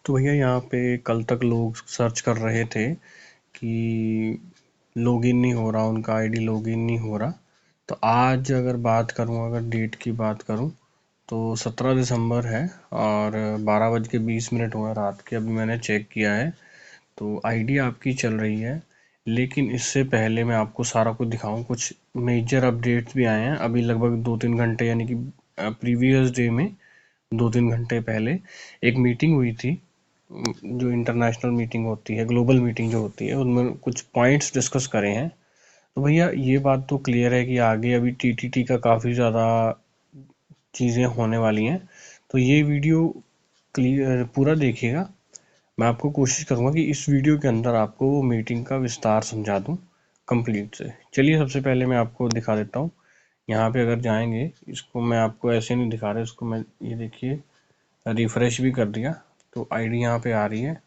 तो भैया यहाँ पे कल तक लोग सर्च कर रहे थे कि लॉगिन नहीं हो रहा, उनका आईडी लॉगिन नहीं हो रहा। तो आज अगर बात करूँ, अगर डेट की बात करूँ तो 17 दिसंबर है और 12:20 हुआ रात के। अभी मैंने चेक किया है तो आईडी आपकी चल रही है। लेकिन इससे पहले मैं आपको सारा कुछ दिखाऊं, कुछ मेजर अपडेट्स भी आए हैं अभी लगभग 2-3 घंटे, यानी कि प्रीवियस डे में 2-3 घंटे पहले एक मीटिंग हुई थी, जो इंटरनेशनल मीटिंग होती है, ग्लोबल मीटिंग जो होती है, उनमें कुछ पॉइंट्स डिस्कस करे हैं। तो भैया ये बात तो क्लियर है कि आगे अभी टीटीटी का काफ़ी ज़्यादा चीज़ें होने वाली हैं। तो ये वीडियो क्लियर पूरा देखिएगा। मैं आपको कोशिश करूँगा कि इस वीडियो के अंदर आपको वो मीटिंग का विस्तार समझा दूँ कंप्लीट से। चलिए सबसे पहले मैं आपको दिखा देता हूँ। यहाँ पे अगर जाएंगे, इसको मैं आपको ऐसे नहीं दिखा रहा, इसको मैं ये देखिए रिफ़्रेश भी कर दिया तो आईडी यहाँ पे आ रही है।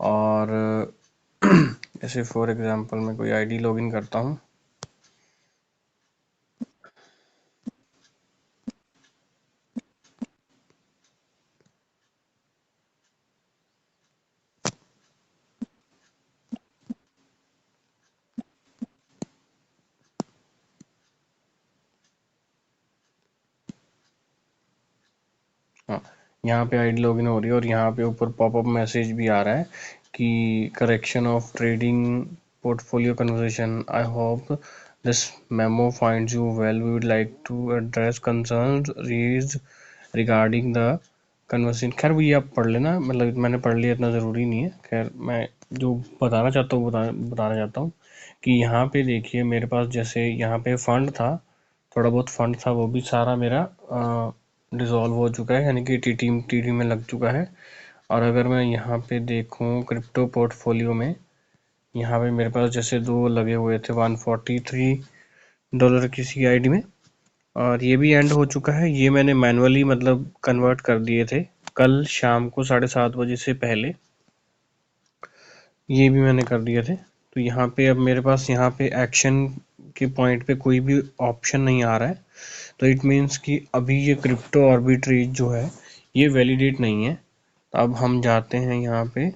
और जैसे फॉर एग्जांपल मैं कोई आईडी लॉगिन करता हूँ। हाँ, यहाँ पे आईडी लॉगिन हो रही है और यहाँ पे ऊपर पॉपअप मैसेज भी आ रहा है कि correction of trading portfolio conversation, I hope this memo finds you well, we would like to address concerns raised regarding the conversation. खैर वो ये आप पढ़ लेना, मतलब मैंने पढ़ लिया, इतना ज़रूरी नहीं है। खैर मैं जो बताना चाहता हूँ बताना चाहता हूँ कि यहाँ पे देखिए मेरे पास जैसे यहाँ पे फंड था, थोड़ा बहुत फंड था, वो भी सारा मेरा डिसॉल्व हो चुका है, यानी कि टीटी में लग चुका है। और अगर मैं यहाँ पे देखूँ क्रिप्टो पोर्टफोलियो में, यहाँ पे मेरे पास जैसे दो लगे हुए थे $143 की CID में, और ये भी एंड हो चुका है। ये मैंने मैनुअली मतलब कन्वर्ट कर दिए थे कल शाम को 7:30 से पहले, ये भी मैंने कर दिए थे। तो यहाँ पे अब मेरे पास यहाँ पे एक्शन के पॉइंट पे कोई भी ऑप्शन नहीं आ रहा है। तो इट मीन्स कि अभी ये क्रिप्टो आर्बिट्रेज जो है ये वैलिडेट नहीं है। अब हम जाते हैं यहाँ पे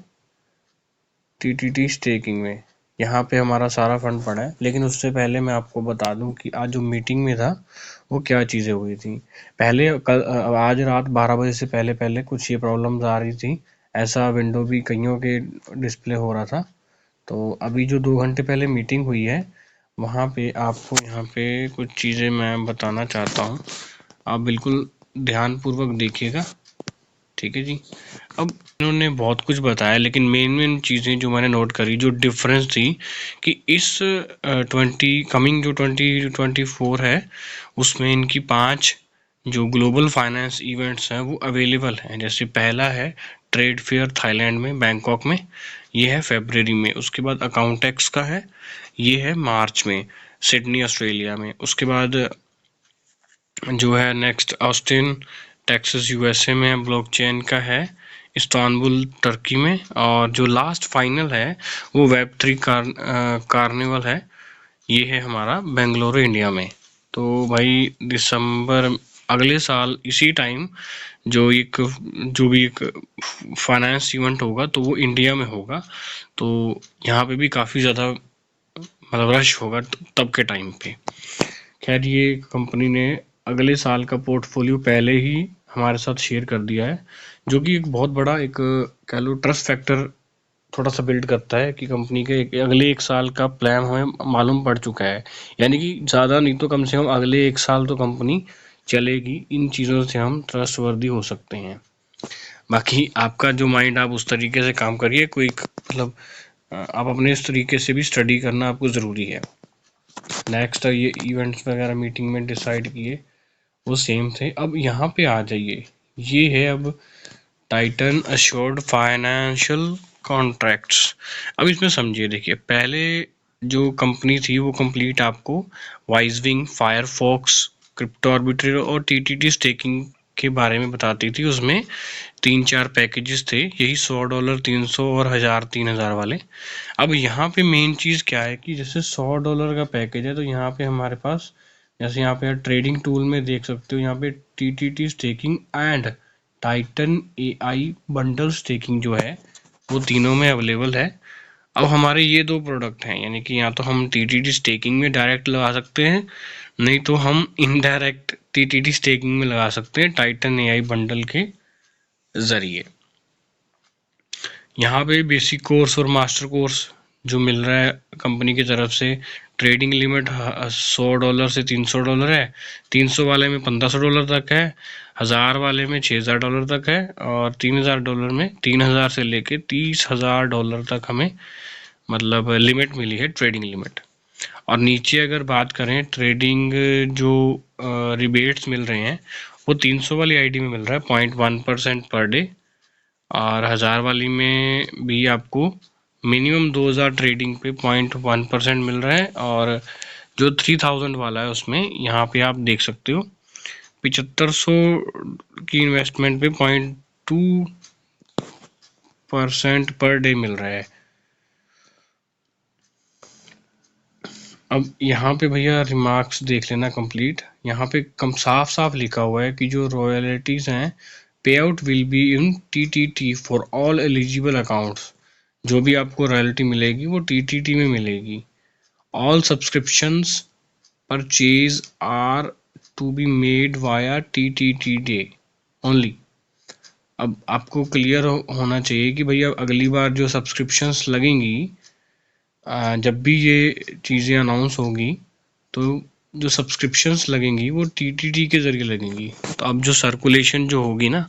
टीटीटी स्टेकिंग में। यहाँ पे हमारा सारा फंड पड़ा है, लेकिन उससे पहले मैं आपको बता दूं कि आज जो मीटिंग में था वो क्या चीज़ें हुई थी। पहले कल आज रात 12 बजे से पहले पहले कुछ ये प्रॉब्लम्स आ रही थी, ऐसा विंडो भी कईयों के डिस्प्ले हो रहा था। तो अभी जो 2 घंटे पहले मीटिंग हुई है, वहाँ पे आपको यहाँ पे कुछ चीज़ें मैं बताना चाहता हूँ, आप बिल्कुल ध्यानपूर्वक देखिएगा, ठीक है जी। अब इन्होंने बहुत कुछ बताया, लेकिन मेन चीज़ें जो मैंने नोट करी, जो डिफरेंस थी कि इस 2024 है, उसमें इनकी 5 जो ग्लोबल फाइनेंस इवेंट्स हैं वो अवेलेबल हैं। जैसे पहला है ट्रेड फेयर थाईलैंड में, बैंकॉक में, ये है फरवरी में। उसके बाद अकाउंटेक्स का है, ये है मार्च में, सिडनी ऑस्ट्रेलिया में। उसके बाद जो है नेक्स्ट ऑस्टिन टेक्सास USA में ब्लॉकचेन का है, इस्तांबुल टर्की में। और जो लास्ट फाइनल है वो वेब3 कार्निवल है, ये है हमारा बेंगलुरु इंडिया में। तो भाई दिसंबर अगले साल इसी टाइम जो भी एक फाइनेंस इवेंट होगा तो वो इंडिया में होगा। तो यहाँ पे भी काफ़ी ज़्यादा मतलब रश होगा तब के टाइम पे। खैर ये कंपनी ने अगले साल का पोर्टफोलियो पहले ही हमारे साथ शेयर कर दिया है, जो कि एक बहुत बड़ा एक कह लो ट्रस्ट फैक्टर थोड़ा सा बिल्ड करता है कि कंपनी के अगले 1 साल का प्लान हमें मालूम पड़ चुका है। यानी कि ज़्यादा नहीं तो कम से कम अगले 1 साल तो कंपनी चलेगी। इन चीज़ों से हम ट्रस्टवर्दी हो सकते हैं। बाकी आपका जो माइंड, आप उस तरीके से काम करिए, कोई मतलब आप अपने इस तरीके से भी स्टडी करना आपको ज़रूरी है। नेक्स्ट ये इवेंट्स वगैरह मीटिंग में डिसाइड किए वो सेम थे। अब यहाँ पे आ जाइए, ये है अब टाइटन अश्योर्ड फाइनेंशियल कॉन्ट्रैक्ट्स। अब इसमें समझिए, देखिए पहले जो कंपनी थी वो कंप्लीट आपको वाइजविंग, फायरफॉक्स, क्रिप्टो आर्बिट्रेटर और टीटीटी स्टेकिंग के बारे में बताती थी। उसमें 3-4 पैकेजेस थे, यही $100, 300 और 1000, 3000 वाले। अब यहाँ पे मेन चीज़ क्या है कि जैसे $100 का पैकेज है, तो यहाँ पे हमारे पास, जैसे यहाँ पे ट्रेडिंग टूल में देख सकते हो, यहाँ पे TTT staking and Titan, AI bundle staking जो है वो तीनों में अवेलेबल है। अब हमारे ये दो प्रोडक्ट हैं, यानी कि या तो हम TTT स्टेकिंग में डायरेक्ट लगा सकते हैं, नहीं तो हम इनडायरेक्ट TTT स्टेकिंग में लगा सकते हैं टाइटन AI बंडल के ज़रिए। यहाँ पे बेसिक कोर्स और मास्टर कोर्स जो मिल रहा है कंपनी की तरफ से, ट्रेडिंग लिमिट $100 से $300 है, 300 वाले में $1500 तक है, 1000 वाले में $6000 तक है, और $3000 में 3000 से लेके $30000 तक हमें मतलब लिमिट मिली है, ट्रेडिंग लिमिट। और नीचे अगर बात करें ट्रेडिंग जो रिबेट्स मिल रहे हैं वो 300 वाली आईडी में मिल रहा है 0.1% पर डे, और 1000 वाली में भी आपको मिनिमम 2000 ट्रेडिंग पे 0.1% मिल रहा है, और जो 3000 वाला है उसमें यहाँ पे आप देख सकते हो 7500 की इन्वेस्टमेंट पे 0.2% पर डे मिल रहा है। अब यहाँ पे भैया रिमार्क्स देख लेना कंप्लीट। यहाँ पे कम साफ साफ लिखा हुआ है कि जो रॉयल्टीज हैं, pay out will be in TTT for all eligible accounts. जो भी आपको रॉयल्टी मिलेगी वो TTT में मिलेगी। All subscriptions purchase are to be made via TTT day only. अब आपको क्लियर होना चाहिए कि भैया अगली बार जो सब्सक्रिप्शंस लगेंगी, जब भी ये चीज़ें अनाउंस होगी तो जो सब्सक्रिप्शंस लगेंगी वो TTT के ज़रिए लगेंगी। तो अब जो सर्कुलेशन जो होगी ना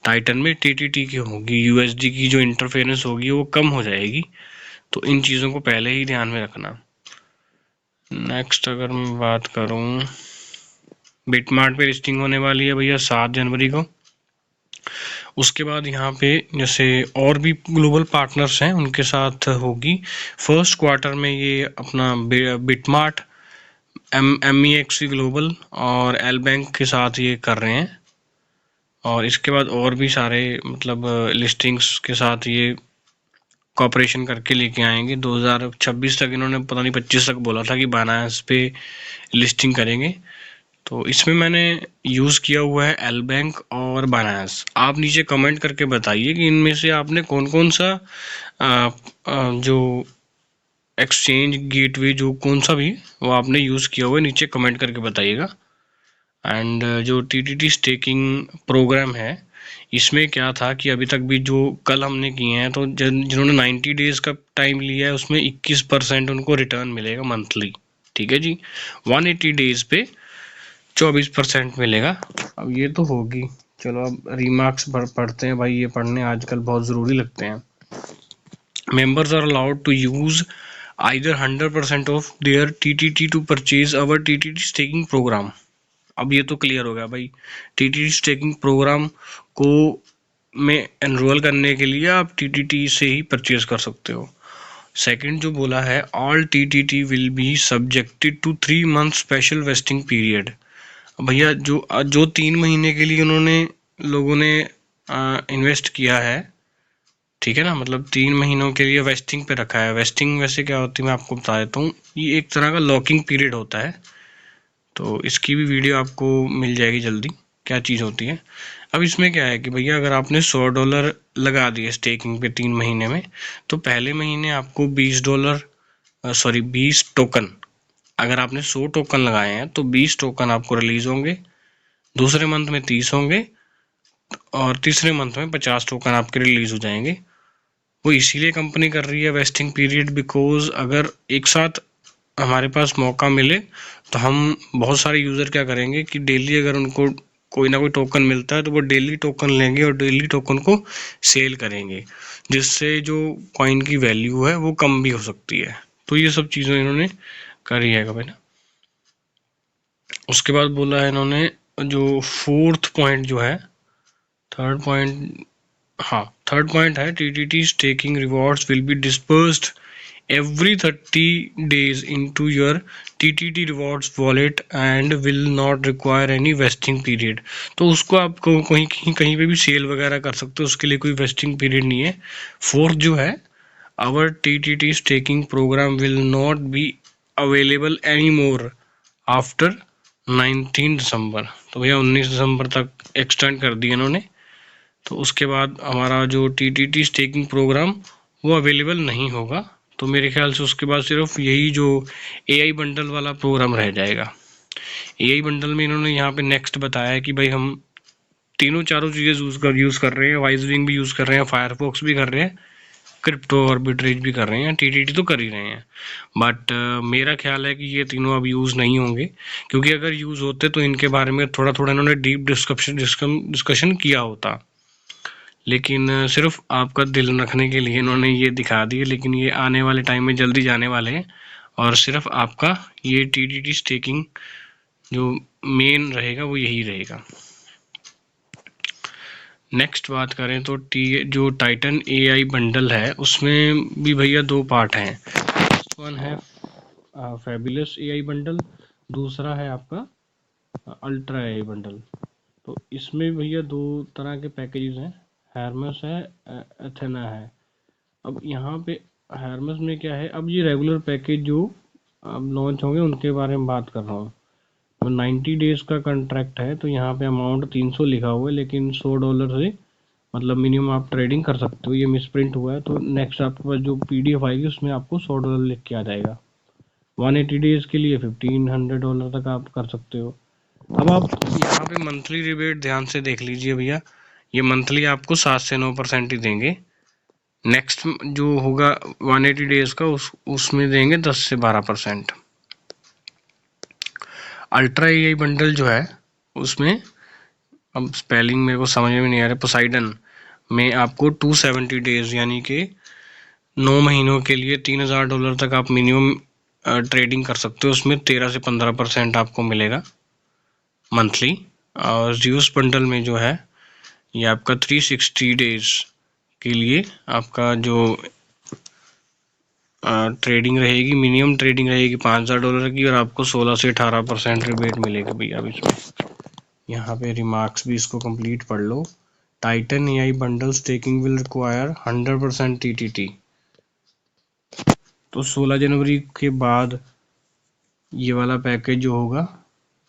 टाइटन में TTT की होगी, USD की जो इंटरफेरेंस होगी वो कम हो जाएगी। तो इन चीज़ों को पहले ही ध्यान में रखना। नेक्स्ट अगर मैं बात करूँ, बिटमार्ट पे लिस्टिंग होने वाली है भैया 7 जनवरी को। उसके बाद यहाँ पे जैसे और भी ग्लोबल पार्टनर्स हैं उनके साथ होगी। फर्स्ट क्वार्टर में ये अपना बिटमार्ट, MEXC ग्लोबल और एल बैंक के साथ ये कर रहे हैं, और इसके बाद और भी सारे मतलब लिस्टिंग्स के साथ ये कॉपरेशन करके लेके आएंगे। 2026 तक इन्होंने पता नहीं 25 तक बोला था कि बायनांस पे लिस्टिंग करेंगे। तो इसमें मैंने यूज़ किया हुआ है एल बैंक और बायनांस। आप नीचे कमेंट करके बताइए कि इनमें से आपने कौन कौन सा जो एक्सचेंज गेटवे जो कौन सा भी वो आपने यूज़ किया हुआ है, नीचे कमेंट करके बताइएगा। एंड जो TTT स्टेकिंग प्रोग्राम है इसमें क्या था कि अभी तक भी जो कल हमने किए हैं, तो जिन्होंने 90 डेज़ का टाइम लिया है उसमें 21% उनको रिटर्न मिलेगा मंथली। ठीक है जी, 180 डेज़ पे 24% मिलेगा। अब ये तो होगी, चलो अब रिमार्क्स पढ़ते हैं भाई, ये पढ़ने आजकल बहुत ज़रूरी लगते हैं। Members are allowed to use either 100% of their TTT to purchase our TTT staking program। अब ये तो क्लियर हो गया भाई, TTT स्टेकिंग प्रोग्राम को में एनरोल करने के लिए आप TTT से ही परचेज कर सकते हो। सेकंड जो बोला है, all TTT will be subjected to 3 month special vesting period. भैया जो 3 महीने के लिए उन्होंने लोगों ने इन्वेस्ट किया है, ठीक है ना, मतलब 3 महीनों के लिए वेस्टिंग पे रखा है। वेस्टिंग वैसे क्या होती है मैं आपको बता देता हूँ, ये एक तरह का लॉकिंग पीरियड होता है। तो इसकी भी वीडियो आपको मिल जाएगी जल्दी, क्या चीज़ होती है। अब इसमें क्या है कि भैया अगर आपने $100 लगा दिए स्टेकिंग पे 3 महीने में, तो पहले महीने आपको $20 टोकन, अगर आपने 100 टोकन लगाए हैं तो 20 टोकन आपको रिलीज होंगे, दूसरे मंथ में 30 होंगे, और तीसरे मंथ में 50 टोकन आपके रिलीज हो जाएंगे। वो इसीलिए कंपनी कर रही है वेस्टिंग पीरियड, बिकॉज अगर एक साथ हमारे पास मौका मिले तो हम बहुत सारे यूज़र क्या करेंगे कि डेली अगर उनको कोई ना कोई टोकन मिलता है तो वो डेली टोकन लेंगे और डेली टोकन को सेल करेंगे, जिससे जो कॉइन की वैल्यू है वो कम भी हो सकती है। तो ये सब चीज़ें इन्होंने करी है भाई ना। उसके बाद बोला है इन्होंने जो फोर्थ पॉइंट जो है, थर्ड पॉइंट है, TTT staking rewards will be dispersed every 30 days into your TTT rewards wallet and will not require any vesting period। तो उसको आप कहीं पे भी सेल वगैरह कर सकते हो, उसके लिए कोई वेस्टिंग पीरियड नहीं है। फोर्थ जो है, our TTT staking program will not be available anymore after 19 दिसंबर। तो भैया 19 दिसंबर तक एक्सटेंड कर दिया इन्होंने। तो उसके बाद हमारा जो TTT स्टेकिंग प्रोग्राम वो अवेलेबल नहीं होगा। तो मेरे ख्याल से उसके बाद सिर्फ यही जो AI बंडल वाला प्रोग्राम रह जाएगा। AI बंडल में इन्होंने यहाँ पे नेक्स्ट बताया है कि भाई हम तीनों चारों चीज़ें यूज़ कर रहे हैं, वाइजविंग भी यूज़ कर रहे हैं, फायरफॉक्स भी कर रहे हैं, क्रिप्टो आर्बिट्रेज भी कर रहे हैं, TTT तो कर ही रहे हैं। बट मेरा ख्याल है कि ये तीनों अब यूज़ नहीं होंगे, क्योंकि अगर यूज़ होते तो इनके बारे में थोड़ा थोड़ा इन्होंने डीप डिस्कशन किया होता। लेकिन सिर्फ आपका दिल रखने के लिए इन्होंने ये दिखा दिए, लेकिन ये आने वाले टाइम में जल्दी जाने वाले हैं। और सिर्फ आपका ये TTT स्टेकिंग जो मेन रहेगा वो यही रहेगा। नेक्स्ट बात करें तो जो टाइटन AI बंडल है उसमें भी भैया दो पार्ट हैं। फर्स्ट वन है फैबुलस AI बंडल, दूसरा है आपका अल्ट्रा AI बंडल। तो इसमें भैया दो तरह के पैकेजेस हैं, हेरमेस है, एथेना है। अब यहाँ पे हेरमेस में क्या है, अब ये रेगुलर पैकेज जो अब लॉन्च होंगे उनके बारे में बात कर रहा हूँ। तो 90 डेज का कॉन्ट्रैक्ट है, तो यहाँ पे अमाउंट 300 लिखा हुआ है, लेकिन $100 से मतलब मिनिमम आप ट्रेडिंग कर सकते हो। ये मिसप्रिंट हुआ है, तो नेक्स्ट आपके पास जो PDF आएगी उसमें आपको $100 लिख के आ जाएगा। 180 डेज के लिए $1500 तक आप कर सकते हो। अब आप यहाँ पे मंथली रिबेट ध्यान से देख लीजिए भैया, ये मंथली आपको 7 से 9% ही देंगे। नेक्स्ट जो होगा 180 डेज का उसमें देंगे 10 से 12%। अल्ट्रा AI बंडल जो है उसमें, अब स्पेलिंग मेरे को समझ में नहीं आ रहा, पोसाइडन में आपको 270 डेज यानी कि 9 महीनों के लिए $3000 तक आप मिनिमम ट्रेडिंग कर सकते हो। उसमें 13 से 15% आपको मिलेगा मंथली। और ज़्यूस बंडल में जो है ये आपका 360 डेज के लिए आपका जो ट्रेडिंग रहेगी, मिनिमम ट्रेडिंग रहेगी $5000 की, और आपको 16 से 18% रिबेट मिलेगा भैया। अब इसमें यहाँ पे रिमार्क्स भी इसको कंप्लीट पढ़ लो। Titan AI bundle staking will require 100% TTT। तो 16 जनवरी के बाद ये वाला पैकेज जो होगा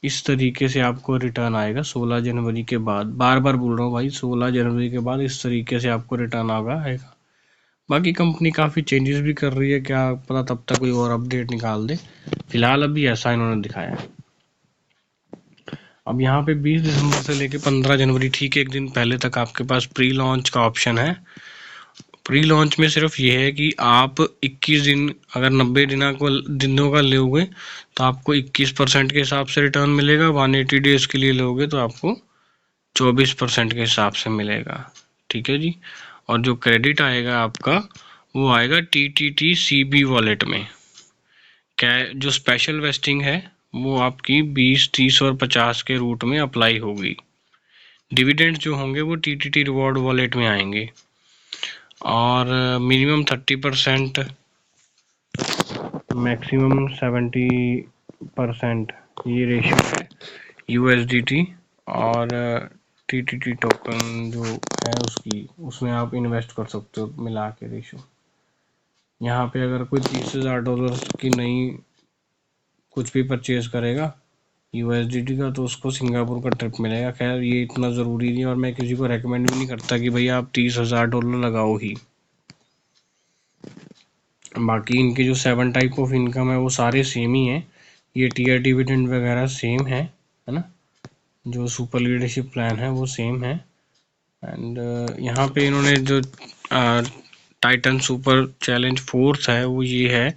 इस तरीके से आपको रिटर्न आएगा। 16 जनवरी के बाद, बार बार बोल रहा हूँ भाई, 16 जनवरी के बाद इस तरीके से आपको रिटर्न आएगा। बाकी कंपनी काफ़ी चेंजेस भी कर रही है, क्या पता तब तक कोई और अपडेट निकाल दे। फिलहाल अभी ऐसा इन्होंने दिखाया है। अब यहाँ पे 20 दिसंबर से लेके 15 जनवरी, ठीक एक दिन पहले तक आपके पास प्री लॉन्च का ऑप्शन है। प्री लॉन्च में सिर्फ ये है कि आप 21 दिन, अगर 90 दिनों का लोगे तो आपको 21% के हिसाब से रिटर्न मिलेगा। 180 डेज के लिए लोगे तो आपको 24% के हिसाब से मिलेगा। ठीक है जी। और जो क्रेडिट आएगा आपका वो आएगा TTT CB वॉलेट में। क्या जो स्पेशल वेस्टिंग है वो आपकी 20, 30 और 50 के रूट में अप्लाई होगी। डिविडेंड जो होंगे वो TTT रिवॉर्ड वॉलेट में आएंगे। और मिनिमम 30%, मैक्सिमम 70% ये रेशियो है USDT और TTT टोकन जो है उसमें आप इन्वेस्ट कर सकते हो मिला के रेशियो। यहाँ पे अगर कोई $30,000 की नई कुछ भी परचेज करेगा USDT का तो उसको सिंगापुर का ट्रिप मिलेगा। खैर ये इतना ज़रूरी नहीं, और मैं किसी को रेकमेंड भी नहीं करता कि भैया आप $30,000 लगाओ ही। बाकी इनके जो 7 टाइप ऑफ इनकम है वो सारे सेम ही हैं। ये टीयर डिविडेंड वगैरह सेम है ना। जो सुपर लीडरशिप प्लान है वो सेम है। एंड यहाँ पे इन्होंने जो टाइटन सुपर चैलेंज फोर्थ है वो ये है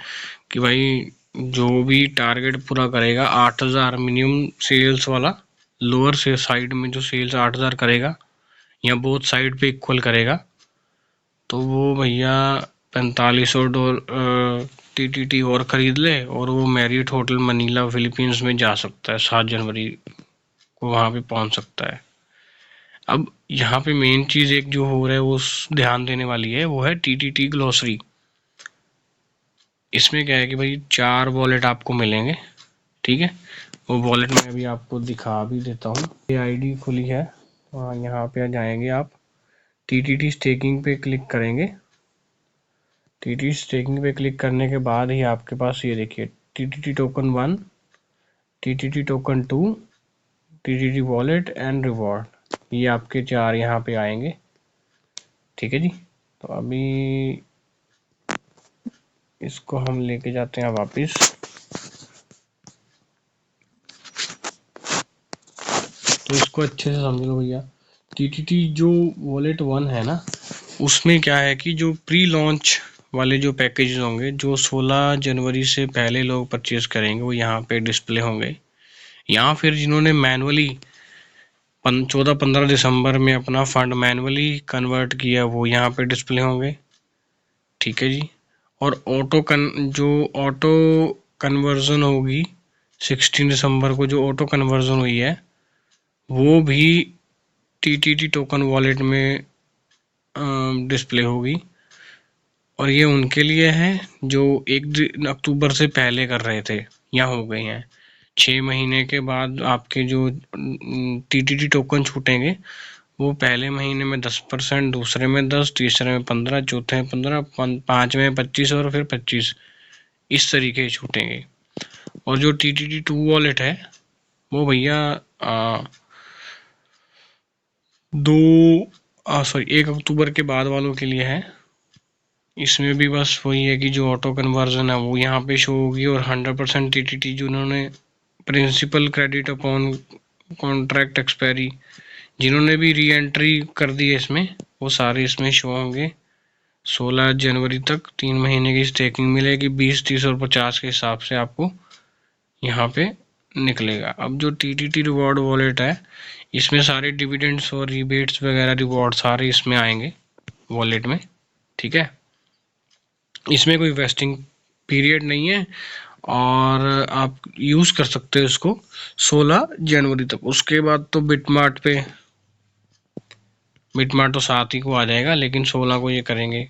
कि भाई जो भी टारगेट पूरा करेगा 8000 मिनिमम सेल्स वाला, लोअर से साइड में जो सेल्स 8000 करेगा या बोथ साइड पे इक्वल करेगा, तो वो भैया $4500 TTT और ख़रीद ले और वो मैरियट होटल मनीला फिलीपींस में जा सकता है। 7 जनवरी को वहाँ पे पहुँच सकता है। अब यहाँ पे मेन चीज़ एक जो हो रहा है वो ध्यान देने वाली है, वो है TTT ग्लॉसरी। इसमें क्या है कि भाई 4 वॉलेट आपको मिलेंगे। ठीक है, वो वॉलेट में अभी आपको दिखा भी देता हूँ। ये ID खुली है, तो यहाँ पे जाएंगे आप, TTT स्टेकिंग पे क्लिक करेंगे। TTT स्टेकिंग पे क्लिक करने के बाद ही आपके पास ये देखिए TTT token 1, TTT token 2, TTT wallet and reward, ये आपके 4 यहाँ पे आएंगे। ठीक है जी। तो अभी इसको हम लेके जाते हैं वापिस। तो इसको अच्छे से समझ लो भैया। टीटीटी जो वॉलेट 1 है ना, उसमें क्या है कि जो प्री लॉन्च वाले जो पैकेज होंगे, जो 16 जनवरी से पहले लोग परचेज करेंगे, वो यहाँ पे डिस्प्ले होंगे। यहाँ फिर जिन्होंने मैनुअली 14-15 दिसंबर में अपना फंड मैनुअली कन्वर्ट किया, वो यहाँ पे डिस्प्ले होंगे। ठीक है जी। और जो ऑटो कन्वर्जन होगी 16 दिसंबर को, जो ऑटो कन्वर्जन हुई है, वो भी टीटीटी टोकन वॉलेट में डिस्प्ले होगी। और ये उनके लिए है जो 1 अक्टूबर से पहले कर रहे थे, यहाँ हो गए हैं। 6 महीने के बाद आपके जो टीटीटी टोकन छूटेंगे, वो पहले महीने में 10%, दूसरे में 10, तीसरे में 15, चौथे में 15, पाँचवें में 25 और फिर 25, इस तरीके से छूटेंगे। और जो TTT 2 वॉलेट है, वो भैया 1 अक्टूबर के बाद वालों के लिए है। इसमें भी बस वही है कि जो ऑटो कन्वर्जन है वो यहाँ पे शो होगी, और 100% TTT जिन्होंने principal credit upon contract expiry, जिन्होंने भी री एंट्री कर दी है इसमें, वो सारे इसमें शो होंगे। 16 जनवरी तक 3 महीने की स्टेकिंग मिलेगी, 20, 30 और 50 के हिसाब से आपको यहाँ पे निकलेगा। अब जो TTT रिवॉर्ड वॉलेट है, इसमें सारे डिविडेंड्स और रिबेट्स वगैरह रिवॉर्ड सारे इसमें आएंगे वॉलेट में। ठीक है, इसमें कोई वेस्टिंग पीरियड नहीं है, और आप यूज़ कर सकते हो इसको 16 जनवरी तक। उसके बाद तो बिटमार्ट तो 7 ही को आ जाएगा, लेकिन 16 को ये करेंगे।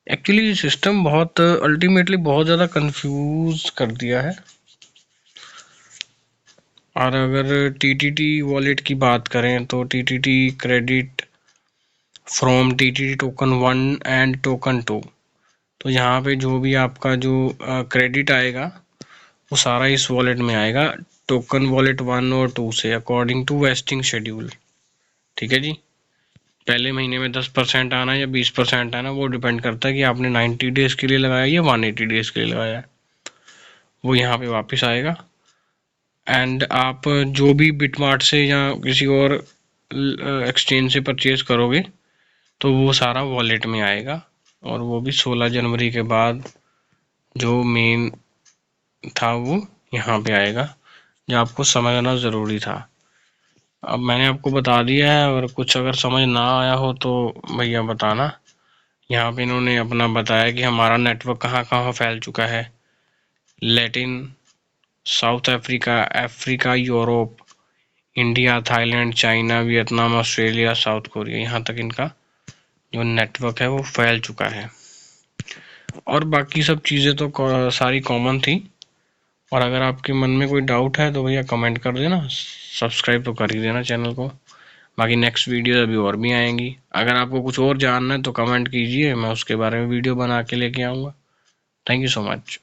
एक्चुअली सिस्टम बहुत अल्टीमेटली बहुत ज़्यादा कंफ्यूज कर दिया है। और अगर TTT वॉलेट की बात करें तो TTT credit from TTT token 1 and token 2, तो यहाँ पे जो भी आपका जो क्रेडिट आएगा, वो सारा इस वॉलेट में आएगा, टोकन वॉलेट 1 और 2 से, अकॉर्डिंग टू वेस्टिंग शेड्यूल। ठीक है जी। पहले महीने में 10% आना या 20% आना, वो डिपेंड करता है कि आपने 90 डेज के लिए लगाया या 180 डेज के लिए लगाया, वो यहाँ पे वापस आएगा। एंड आप जो भी बिटमार्ट से या किसी और एक्सचेंज से परचेज करोगे, तो वो सारा वॉलेट में आएगा, और वो भी 16 जनवरी के बाद जो मेन था वो यहाँ पे आएगा, जो आपको समझना ज़रूरी था। अब मैंने आपको बता दिया है, और कुछ अगर समझ ना आया हो तो भैया बताना। यहाँ पे इन्होंने अपना बताया कि हमारा नेटवर्क कहाँ कहाँ फैल चुका है, Latin, south Africa, Europe, India, Thailand, China, Vietnam, Australia, south Korea, यहाँ तक इनका जो नेटवर्क है वो फैल चुका है। और बाकी सब चीज़ें तो सारी कॉमन थी। और अगर आपके मन में कोई डाउट है तो भैया कमेंट कर देना, सब्सक्राइब तो कर ही देना चैनल को। बाकी नेक्स्ट वीडियो अभी और भी आएंगी। अगर आपको कुछ और जानना है तो कमेंट कीजिए, मैं उसके बारे में वीडियो बना के लेके आऊँगा। Thank you so much.